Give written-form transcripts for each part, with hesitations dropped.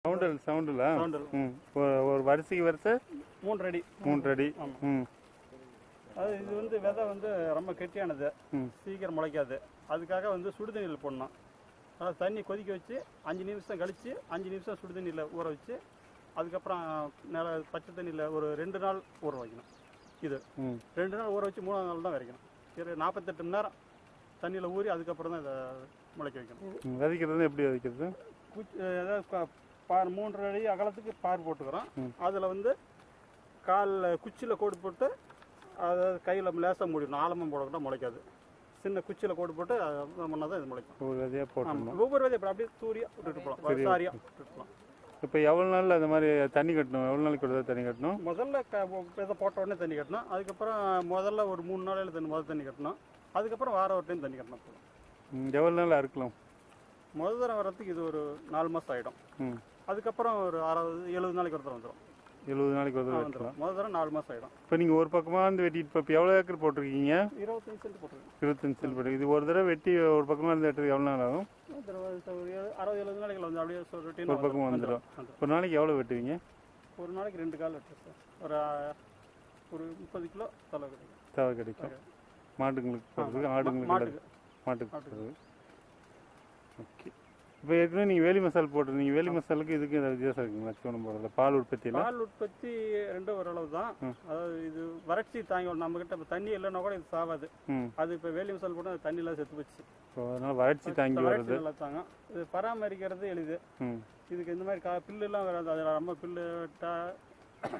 சவுண்டில் ஒரு வரிசைக்கு வரிசை 3 அடி 3 அடி. அது இது வந்து விதை வந்து ரொம்ப கெட்டியானது, சீக்கிரம் முளைக்காது. அதுக்காக வந்து சுடுதண்ணியில் போடணும். அதாவது தண்ணி கொதிக்க வச்சு 5 நிமிஷம் கழித்து 5 நிமிஷம் சுடுதண்ணியில் ஊற வச்சு அதுக்கப்புறம் பச்சை தண்ணியில் ஒரு 2 நாள் ஊற வைக்கணும். இது 2 நாள் ஊற வச்சு 3ஆவது நாள் தான் விதைக்கணும். 48 மணி நேரம் தண்ணியில் ஊறி அதுக்கப்புறம் தான் இதை முளைக்க வைக்கணும். விதைக்கிறது எப்படி விதைக்கிறது? ஏதாவது 3 அடி அகலத்துக்கு பார் போட்டுக்கிறோம். அதில் வந்து காலில் குச்சியில் கோடு போட்டு அதாவது கையில் லேசாக மூடிடணும். ஆழமாக போடக்கூட முளைக்காது. சின்ன குச்சியில் கோடு போட்டு முன்னா தான் இது முளைக்கும். ஒவ்வொரு விதையாக போட்டோம். ஒவ்வொரு விதையை அப்படியே தூரியாக விட்டுட்டு போகலாம், சாரியாக விட்டுட்டு போகலாம். இப்போ எவ்வளோ நாளில் அந்த மாதிரி தண்ணி கட்டணும்? எவ்வளோ நாளைக்கு ஒரு தண்ணி கட்டணும்? முதல்ல விதை போட்ட உடனே தண்ணி கட்டணும். அதுக்கப்புறம் முதல்ல ஒரு 3 நாளையில் தண்ணி கட்டணும். அதுக்கப்புறம் வாரம் ஒரு டைம் தண்ணி கட்டணும் போதும். எவ்வளோ நாள் அறுக்கலாம்? முதல் தரம் வர்றதுக்கு இது ஒரு 4 மாதம் ஆகிடும். அதுக்கப்புறம் ஒரு 70 நாளைக்கு ஒருத்தர் வந்துடும். 70 நாளைக்கு ஒரு வெட்டலாம். முதல் தரம் 4 மாதம் ஆகிடும். இப்போ நீங்கள் ஒரு பக்கமாக வந்து வெட்டிட்டு இப்போ எவ்வளோ ஏக்கர் போட்டிருக்கீங்க? 25 சென்ட் போட்டிருக்கேன். 25 சென்ட் போட்டு இது ஒரு தடவை வெட்டி ஒரு பக்கமாக இருந்து வெட்டுறது எவ்வளோ நாள் ஆகும்? 60-70 நாளைக்கு வந்து அப்படியே ஒரு பக்கம் வந்துடும். ஒரு நாளைக்கு எவ்வளோ வெட்டுவீங்க? ஒரு நாளைக்கு 2 கால் வெட்டுறேன் சார். ஒரு 30 கிலோ தலை கிடைக்கும். மாட்டுங்களுக்கு போடுறதுக்கு, மாட்டுக்கு போடுறது. ஓகே. இப்போ ஏற்கனவே நீங்கள் வேலி மசால் போட்டுருந்தீங்க. வேலி மசாலுக்கு இதுக்கு ஏதாவது வித்தியாசம் இருக்குங்களா? சோனம் போடுறதுல பால் உற்பத்தி ரெண்டும் ஓரளவு தான். அதாவது இது வறட்சி தாங்கி நம்மகிட்ட இப்போ தண்ணி இல்லைன்னா கூட இது சாவாது. அது இப்போ வேலி மசால் போட்டு அந்த தண்ணியெல்லாம் செத்து போச்சு. அதனால வறட்சி தாங்கி வருது. நல்லா தாங்க. இது பராமரிக்கிறது எளிது. இதுக்கு இந்த மாதிரி பில்லுலாம் வராது. அதில் ரொம்ப பில்லு விட்டா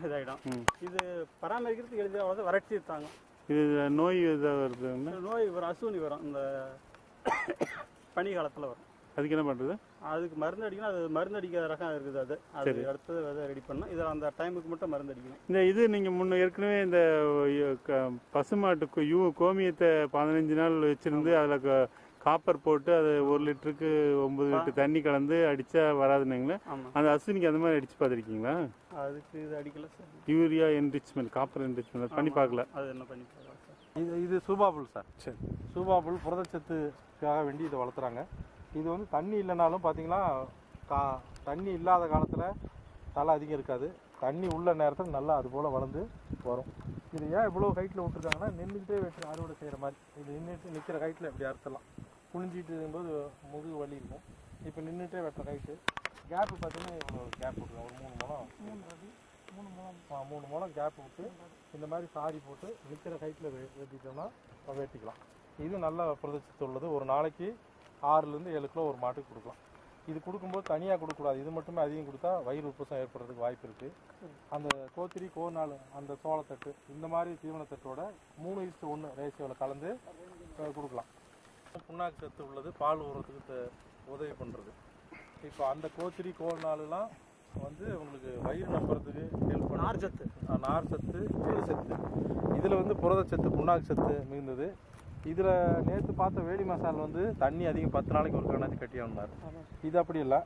இதாகிடும். இது பராமரிக்கிறதுக்கு எளிது, அவ்வளோ வறட்சி தாங்க. இது நோய் எதாவது வருது? நோய் வரும், அசுவனி வரும். இந்த பனி காலத்தில் வரும். அதுக்கு என்ன பண்ணுறது? அதுக்கு மருந்து அடிக்கணும். அது மருந்து அடிக்காத ரகம் இருக்குது. அது அடுத்தது விதை ரெடி பண்ணணும். இதில் அந்த டைமுக்கு மட்டும் மருந்து அடிக்கணும். இது நீங்கள் முன்ன ஏற்கனவே இந்த பசுமாட்டு கோமியத்தை 15 நாள் வச்சுருந்து அதில் காப்பர் போட்டு அது 1 லிட்டருக்கு 9 லிட்டர் தண்ணி கலந்து அடித்தா வராதுன்னீங்களே, அந்த அஸ்வினிக்கு அந்த மாதிரி அடித்து பார்த்துருக்கீங்களா? அதுக்கு இது அடிக்கல sir. Urea enrichment, copper enrichment பண்ணி பார்க்கல. அது என்ன பண்ணி பார்க்கலாம் சார். இது சூபாபுல் சார். சரி, சூபாபுல் புரதச்சத்துக்காக வேண்டி இதை வளர்த்துறாங்க. இது வந்து தண்ணி இல்லைனாலும் பார்த்தீங்கன்னா தண்ணி இல்லாத காலத்தில் தலை அதிகம் இருக்காது. தண்ணி உள்ள நேரத்தில் நல்லா அது போல் வளர்ந்து வரும். இது ஏன் இவ்வளோ ஹைட்டில் விட்டுருக்காங்கன்னா நின்றுக்கிட்டே அறுவடை செய்கிற மாதிரி. இது நிற்கிற ஹைட்டில் எப்படி அறுத்தலாம். குனிஞ்சிட்டு இருக்கும்போது முதுகு வலி இருக்கும். இப்போ நின்றுட்டே வெட்டுற ஹைட்டு. கேப்பு பார்த்தீங்கன்னா இவ்வளோ கேப் விட்டுருக்கோம். ஒரு 3 முழம் கேப் விட்டு இந்த மாதிரி சாரி போட்டு நிற்கிற ஹைட்டில் வெட்டிட்டோம்னா வெட்டிக்கலாம். இது நல்ல புரதச்சத்து உள்ளது. ஒரு நாளைக்கு 6லேருந்து 7 கிலோ ஒரு மாட்டுக்கு கொடுக்கலாம். இது கொடுக்கும்போது தனியாக கொடுக்கக்கூடாது. இது மட்டுமே அதிகம் கொடுத்தா வயிறு உப்புசம் ஏற்படுறதுக்கு வாய்ப்பு இருக்குது. அந்த கோத்திரி, கோநாள், அந்த சோளத்தட்டு, இந்த மாதிரி தீவனத்தட்டோட 3:1 ரேஷியோவில் கலந்து கொடுக்கலாம். புண்ணாக்கு சத்து உள்ளது, பால் ஊறத்துக்கு உதவி பண்ணுறது. இப்போ அந்த கோத்திரி, கோநாள்லாம் வந்து உங்களுக்கு வயிறு நம்புறதுக்கு ஹெல்ப் பண்ண நார் சத்து, சத்து. இதில் வந்து புரதச்சத்து, புண்ணாக்கு சத்து மிகுந்தது. இதில் நேற்று பார்த்த வேலி மசால் வந்து தண்ணி அதிகம் 10 நாளைக்கு ஒரு கணக்கு கட்டி வந்தார். இது அப்படி இல்லை.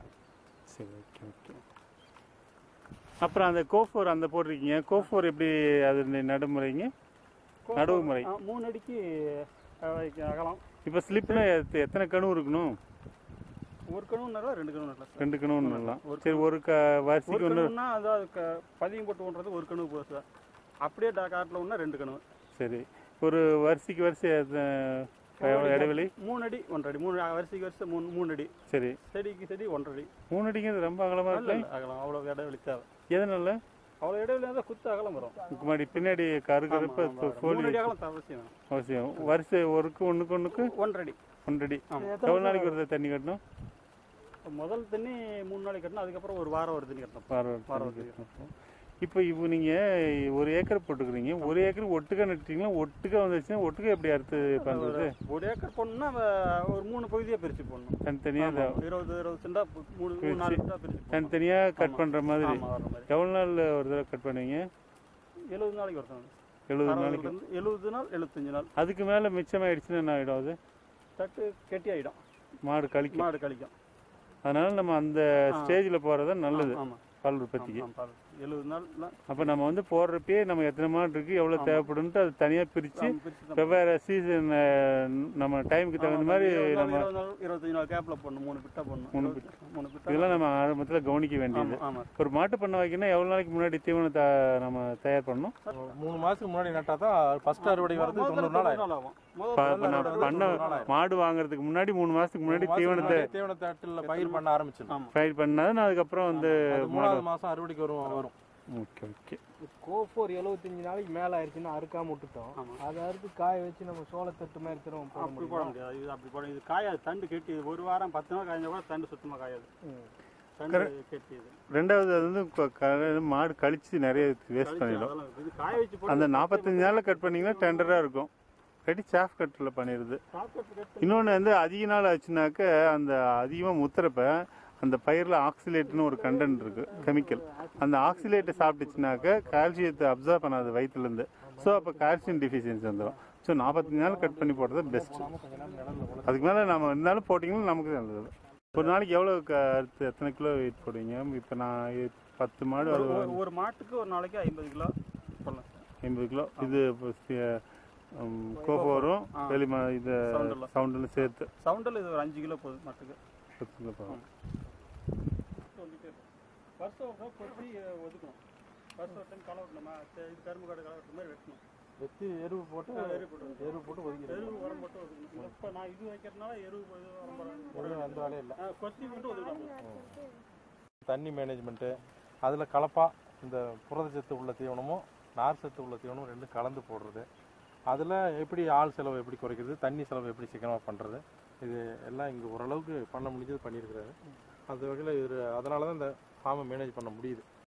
சரி, ஓகே ஓகே. அப்புறம் அந்த கோஃபோர் அந்த போட்டிருக்கீங்க. கோஃபோர் எப்படி அது நடுமுறைங்க? நடுவு முறை 3 அடிக்கு அகலம். இப்போ ஸ்லிப்னா எத்தனை கணு இருக்கணும்? ஒரு கணு நல்லா 2 கணு நல்லா. 2 கணு நல்லா. சரி, ஒரு வரிசைக்கு ஒன்றுனா அதாவது பதியம் போட்டு ஒன்றது ஒரு கணு போகுது சார். அப்படியே காட்டில் ஒன்றா 2 கணு. சரி, ஒரு வரிசைக்கு வரிசை இடைவெளி 3 அடி 1 அடி. 3 வரிசைக்கு வரிசை 3 அடி. சரி, செடிக்கு செடி 1 அடி. 3 அடிங்கிறது ரொம்ப அகலமாக இருக்கு. அகலம் அவ்வளோ இடைவெளி தேவை. எதனால அவ்வளோ இடைவெளி தான் குத்து அகலம் வரும். முன்னாடி பின்னாடி கருகருப்பு 3 அடி அகலம் அவசியம். அவசியம். வரிசை ஒன்றுக்கு 1 அடி. 1 அடி. எவ்வளோ நாளைக்கு ஒரு தண்ணி கட்டணும்? முதல் தண்ணி 3 நாளைக்கு கட்டணும். அதுக்கப்புறம் ஒரு வாரம் ஒரு தண்ணி கட்டணும். வாரம் கட்டணும். இப்போ நீங்கள் 1 ஏக்கர் போட்டுக்கிறீங்க. 1 ஏக்கர் ஒட்டுக்கா நட்டுட்டீங்களா? ஒட்டுக்கா வந்துச்சுன்னா ஒட்டுக்கா எப்படி அறுத்து பண்ணுறது? 1 ஏக்கர் போடணும்னா ஒரு 3 பகுதியாக பிரித்து போடணும். தனித்தனியாக 20 சென்டா 3-4 சென்டா பிரித்து தனித்தனியாக கட் பண்ணுற மாதிரி. எவ்வளோ நாள் ஒரு தடவை கட் பண்ணுவீங்க? 70 நாளைக்கு ஒருத்தவங்க. 70 நாளைக்கு. 70 நாள் 75 நாள். அதுக்கு மேலே மிச்சமாகிடுச்சுன்னா என்ன ஆகிடும்? அது தட்டு கெட்டி ஆகிடும். மாடு கழிக்கும். அதனால நம்ம அந்த ஸ்டேஜில் போகிறது நல்லது பால் உற்பத்திக்கு. 70 நாள்லாம் அப்போ நம்ம வந்து போடுறப்பயே நம்ம எத்தனை மாடு இருக்குது எவ்வளோ தேவைப்படுன்ட்டு அது தனியாக பிரித்து வெவ்வேறு சீசன் நம்ம டைமுக்கு தகுந்த மாதிரி நம்ம 25 நாள் கேப்பில் போடணும். 3 பிட்டா போடணும். 3 பிட்டா இதெல்லாம் நம்ம ஆரம்பத்தில் கவனிக்க வேண்டியது. ஒரு மாட்டு பண்ண வைக்கணும்னா எவ்வளோ நாளைக்கு முன்னாடி தீவனம் நம்ம தயார் பண்ணணும்? 3 மாதத்துக்கு முன்னாடி நட்டா தான் ஃபர்ஸ்ட் அறுவடை வரது 90 நாள் ஆகும். பண்ண மாடு வாங்குறதுக்கு முன்னாடி 3 மாசத்துக்கு முன்னாடி தீவனத்தாட்டில் பயிர் பண்ண ஆரம்பிச்சிடும். பயிர் பண்ணாதான் அதுக்கப்புறம் வந்து 3ஆவது மாதம் அறுவடைக்கு வரும். Okay okay. கோஃபோர் 75 நாளைக்கு மேலே ஆயிடுச்சுன்னா அறுக்காம விட்டுட்டோம். அதை அறுத்து காய வச்சு நம்ம சோளத்தட்டு மாதிரி திரும்ப அப்படி போட முடியாது. இது அப்படி போட இது காயாது. தண்டு கெட்டி ஒரு வாரம் 10 நாள் காய்ஞ்சா கூட தண்டு சுத்தமாக காயாது. தண்டு கெட்டி இது. ரெண்டாவது அது வந்து மாடு கழிச்சு நிறைய வேஸ்ட் பண்ணிடும். இது காய வச்சு அந்த 45 நாளில் கட் பண்ணிங்கன்னா டெண்டராக இருக்கும். கட்டி சாஃப் கட்டில் பண்ணிடுது. இன்னொன்று வந்து அதிக நாள் ஆச்சுனாக்க அந்த அதிகமாக முத்துறப்ப அந்த பயிரில் ஆக்சிலேட்னு ஒரு கண்டென்ட் இருக்குது, கெமிக்கல். அந்த ஆக்சிலேட்டை சாப்பிட்டுச்சுனாக்க கால்சியத்தை அப்சர்வ் பண்ணாது வயிற்றுலேருந்து. ஸோ அப்போ கால்சியம் டிஃபிஷியன்சி வந்துடும். ஸோ 45 நாள் கட் பண்ணி போடுறது பெஸ்ட்டு. அதுக்கு மேலே நம்ம இருந்தாலும் போட்டிங்கன்னா நமக்கு நல்லது. ஒரு நாளைக்கு எவ்வளோ அறுத்து எத்தனை கிலோ வெயிட் போடுவீங்க? இப்போ நான் 10 மாடு ஒரு மாட்டுக்கு ஒரு நாளைக்கு 50 கிலோ போடலாம். 50 கிலோ. இது கோஃபோரும் வெளிமா இது சவுண்டில் சேர்த்து சவுண்டில் இது ஒரு 5 கிலோ போகுது மாட்டுக்கு. 10 கிலோ போகும். வருஷம் கொட்டி ஒதுக்கணும். வருஷம் களை வெட்டணுமா? இது கரும்பு காடு களை வெட்டுற மாதிரி வெட்டணும். வெட்டி எருவு போட்டு ஒதுக்கி எருவு உரம் போட்டு ஒதுக்கணும். இப்போ நான் இது வைக்கிறதுனால எருவு உரம் அந்த வேலையும் இல்லை. கொத்தி மட்டும் ஒதுக்கலாம். தண்ணி மேனேஜ்மெண்ட்டு, அதில் கலப்பா இந்த புரதச்சத்து உள்ள தீவனமும் நார் சத்து உள்ள தீவனமும் ரெண்டும் கலந்து போடுறது. அதில் எப்படி ஆள் செலவு எப்படி குறைக்கிறது, தண்ணி செலவு எப்படி சீக்கிரமாக பண்ணுறது, இது எல்லாம் இங்கே ஓரளவுக்கு பண்ண முடிஞ்சது பண்ணியிருக்கிறாரு. அந்த வகையில் அதனால தான் இந்த ஃபார்மை மேனேஜ் பண்ண முடியுது.